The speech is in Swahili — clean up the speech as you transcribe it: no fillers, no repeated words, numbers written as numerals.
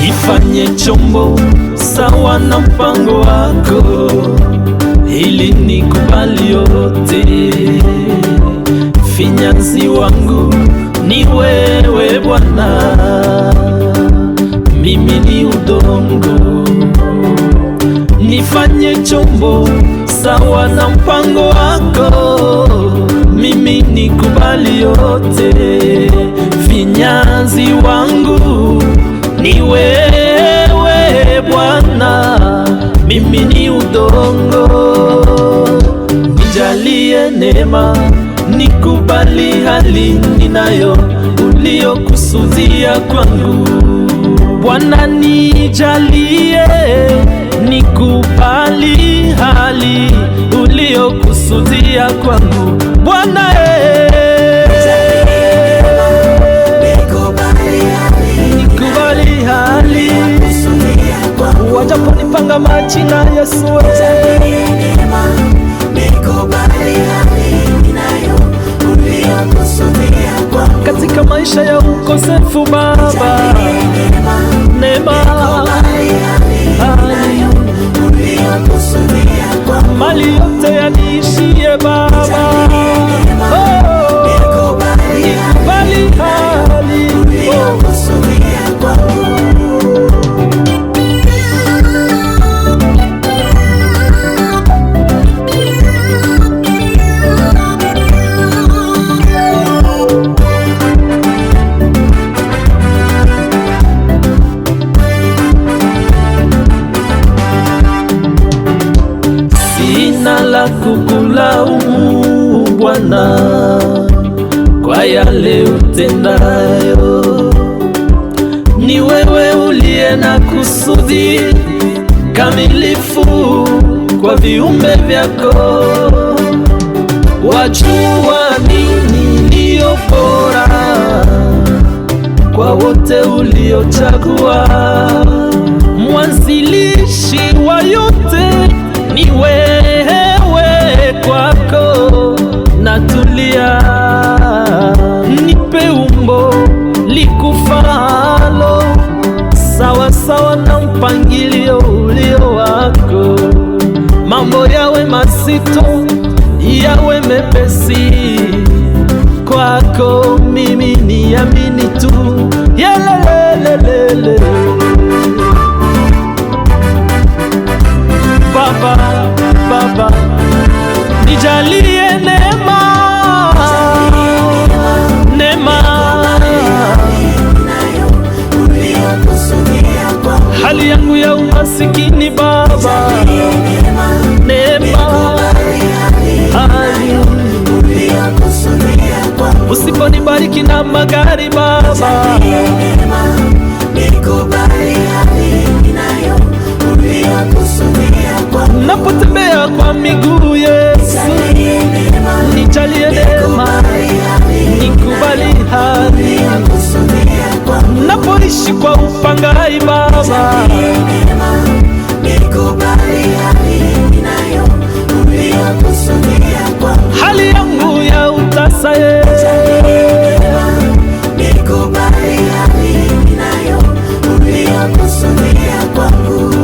Nifanye chombo sawa na mpango wako, ili nikubali yote. Finyanzi wangu ni wewe Bwana, mimi ni udongo. Nifanye chombo sawa na mpango wako, mimi nikubali yote. Finyanzi wangu ni wewe Bwana, mimi ni udongo. Nijalie neema, nikubali hali ninayo, uliokusudia kwangu. Bwana nijalie, nikubali hali uliokusudia kwangu. Bwana nikubali hali wajaponipanga majina Yesu, katika maisha ya ukosefu Baba, neema mali yote yaniishie Baba, nikubali hali la kukulaumu Bwana kwa yale utendayo. Ni wewe uliye na kusudi kamilifu kwa viumbe vyako. Wajua nini niliyo bora kwa wote uliochagua. Mwanzilishi wa yote ni wewe, kwako natulia. Nipe umbo likufalo, sawa sawa na mpangilio ulio wako. Mambo yawe mazito, yawe mepesi, kwako mimi niamini tu. Yelelelele Baba, Baba nijalie neema, neema hali yangu ya umasikini Baba, neema usiponibariki na magari Baba, napotembea kwa miguu Yesu, nijalie neema, nikubali hali napoishi kwa upangai Baba, hali yangu ya utasa Yesu, nikubali hali ninayo, uliokusudia kwangu.